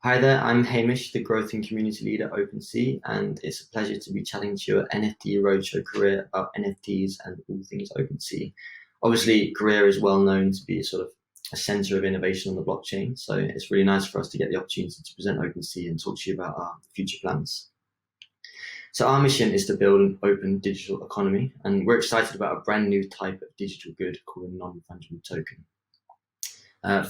Hi there, I'm Hamish, the Growth and Community Leader at OpenSea, and it's a pleasure to be chatting to you at NFT Roadshow Korea about NFTs and all things OpenSea. Obviously, Korea is well known to be sort of a center of innovation on the blockchain, so it's really nice for us to get the opportunity to present OpenSea and talk to you about our future plans. So our mission is to build an open digital economy, and we're excited about a brand new type of digital good called a non-fungible token.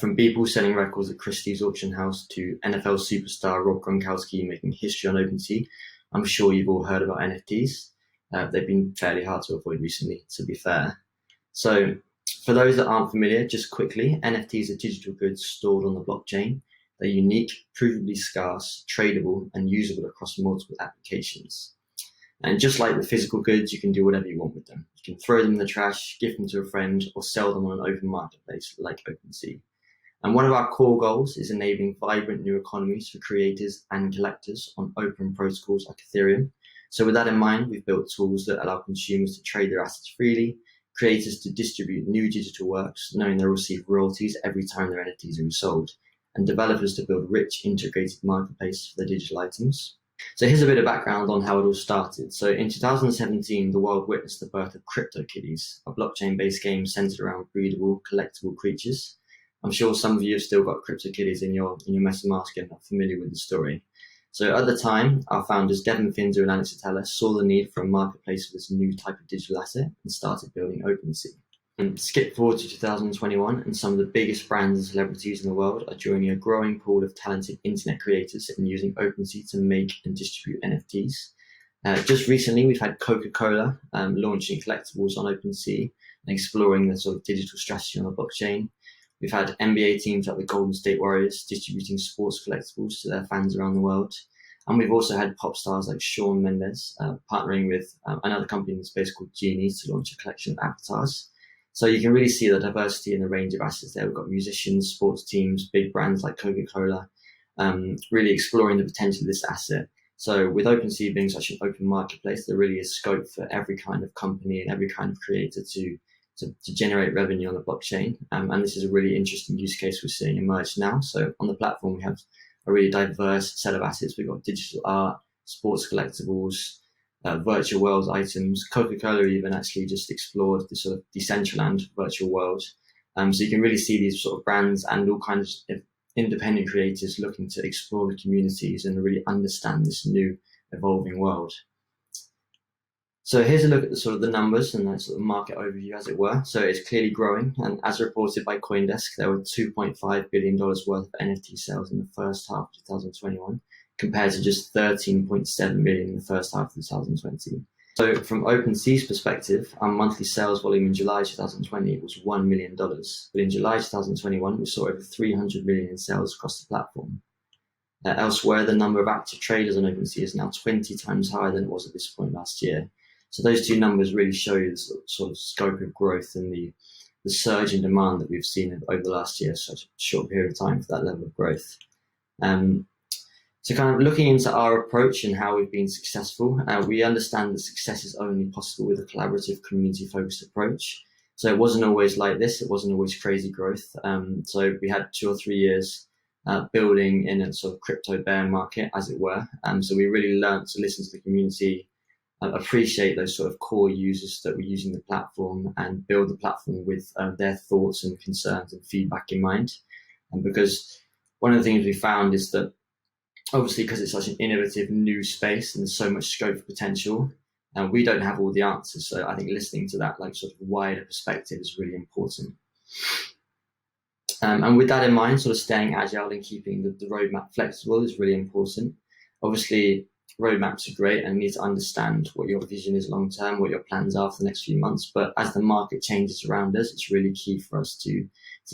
From people selling records at Christie's auction house to NFL superstar Rob Gronkowski making history on OpenSea, I'm sure you've all heard about NFTs. They've been fairly hard to avoid recently, to be fair. So for those that aren't familiar, just quickly, NFTs are digital goods stored on the blockchain. They're unique, provably scarce, tradable, and usable across multiple applications. And just like with physical goods, you can do whatever you want with them. You can throw them in the trash, give them to a friend, or sell them on an open marketplace like OpenSea. And one of our core goals is enabling vibrant new economies for creators and collectors on open protocols like Ethereum. So with that in mind, we've built tools that allow consumers to trade their assets freely, creators to distribute new digital works, knowing they'll receive royalties every time their NFTs are resold, and developers to build rich integrated marketplaces for their digital items. So here's a bit of background on how it all started. So in 2017, the world witnessed the birth of CryptoKitties, a blockchain-based game centered around breedable, collectible creatures. I'm sure some of you have still got CryptoKitties in your MetaMask and are familiar with the story. So at the time, our founders, Devin Finzer and Alex Atella, saw the need for a marketplace for this new type of digital asset and started building OpenSea. And skip forward to 2021, and some of the biggest brands and celebrities in the world are joining a growing pool of talented internet creators and using OpenSea to make and distribute NFTs. Just recently, we've had Coca-Cola launching collectibles on OpenSea and exploring the sort of digital strategy on the blockchain. We've had NBA teams like the Golden State Warriors distributing sports collectibles to their fans around the world. And we've also had pop stars like Shawn Mendes partnering with another company in the space called Genies to launch a collection of avatars. So you can really see the diversity and the range of assets there. We've got musicians, sports teams, big brands like Coca-Cola, really exploring the potential of this asset. So with OpenSea being such an open marketplace, there really is scope for every kind of company and every kind of creator to generate revenue on the blockchain. And this is a really interesting use case we're seeing emerge now. So on the platform, we have a really diverse set of assets. We've got digital art, sports collectibles, virtual world items. Coca-Cola even actually just explored the sort of Decentraland virtual world. So you can really see these sort of brands and all kinds of independent creators looking to explore the communities and really understand this new evolving world. So here's a look at the sort of the numbers and that sort of market overview, as it were. So it's clearly growing, and as reported by CoinDesk, there were $2.5 billion worth of NFT sales in the first half of 2021, compared to just 13.7 billion in the first half of 2020. So from OpenSea's perspective, our monthly sales volume in July 2020 was $1 million. But in July 2021, we saw over 300 million in sales across the platform. Elsewhere, the number of active traders on OpenSea is now 20 times higher than it was at this point last year. So those two numbers really show you the sort of scope of growth and the surge in demand that we've seen over the last year, such a short period of time for that level of growth. So kind of looking into our approach and how we've been successful, we understand that success is only possible with a collaborative, community-focused approach. So it wasn't always like this. It wasn't always crazy growth. So we had 2 or 3 years building in a sort of crypto bear market, as it were. So we really learned to listen to the community, appreciate those sort of core users that were using the platform, and build the platform with their thoughts and concerns and feedback in mind. And because one of the things we found is that obviously, because it's such an innovative new space and there's so much scope for potential, and we don't have all the answers. So I think listening to that like sort of wider perspective is really important. And with that in mind, sort of staying agile and keeping the roadmap flexible is really important. Obviously, roadmaps are great and you need to understand what your vision is long term, what your plans are for the next few months. But as the market changes around us, it's really key for us to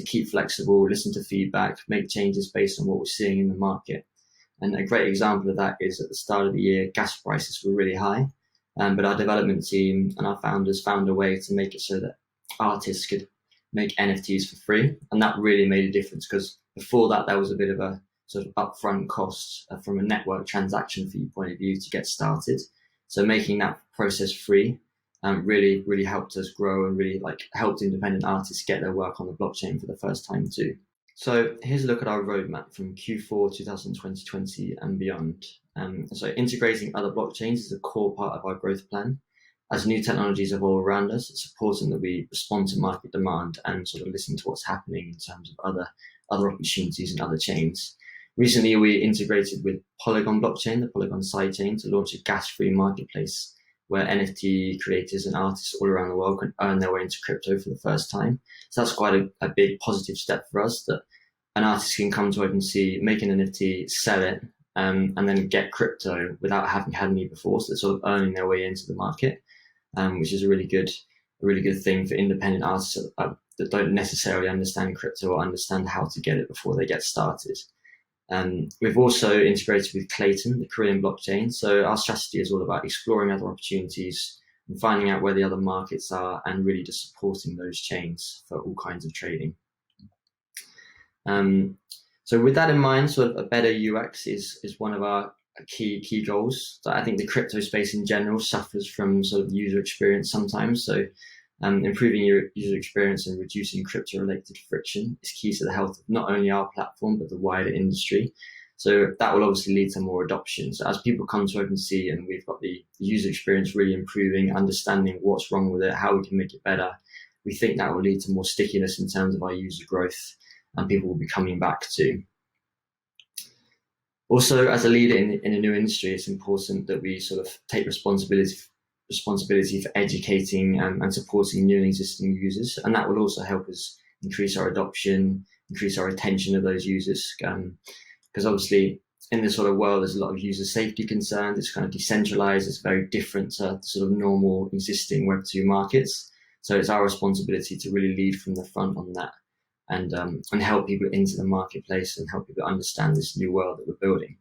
keep flexible, listen to feedback, make changes based on what we're seeing in the market. And a great example of that is at the start of the year, gas prices were really high, but our development team and our founders found a way to make it so that artists could make NFTs for free. And that really made a difference, because before that, there was a bit of a sort of upfront cost from a network transaction fee point of view to get started. So making that process free really helped us grow and really like helped independent artists get their work on the blockchain for the first time too. So here's a look at our roadmap from Q4 2020 and beyond. So integrating other blockchains is a core part of our growth plan. As new technologies evolve around us, it's important that we respond to market demand and sort of listen to what's happening in terms of other opportunities and other chains. Recently, we integrated with Polygon blockchain, the Polygon sidechain, to launch a gas-free marketplace where NFT creators and artists all around the world can earn their way into crypto for the first time. So that's quite a big positive step for us, that an artist can come to OpenSea, make an NFT, sell it, and then get crypto without having had any before. So they're sort of earning their way into the market, which is a really good thing for independent artists that don't necessarily understand crypto or understand how to get it before they get started. We've also integrated with Clayton, the Korean blockchain. So our strategy is all about exploring other opportunities and finding out where the other markets are and really just supporting those chains for all kinds of trading. So with that in mind, sort of a better UX is one of our key goals. So I think the crypto space in general suffers from sort of user experience sometimes. So improving your user experience and reducing crypto-related friction is key to the health of not only our platform, but the wider industry. So that will obviously lead to more adoption. So as people come to OpenSea and we've got the user experience really improving, understanding what's wrong with it, how we can make it better, we think that will lead to more stickiness in terms of our user growth, and people will be coming back too. Also, as a leader in a new industry, it's important that we sort of take responsibility for educating and supporting new and existing users, and that will also help us increase our adoption, increase our retention of those users, because obviously in this sort of world there's a lot of user safety concerns. It's kind of decentralized, it's very different to sort of normal existing Web2 markets, so it's our responsibility to really lead from the front on that and help people into the marketplace and help people understand this new world that we're building.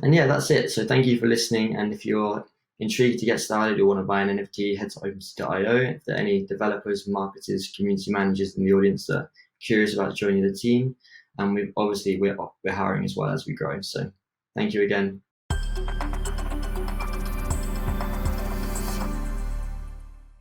And yeah, that's it. So thank you for listening, and if you're intrigued to get started or want to buy an NFT, head to OpenSea.io. If there are any developers, marketers, community managers in the audience that are curious about joining the team, and we're hiring as well as we grow. So thank you again.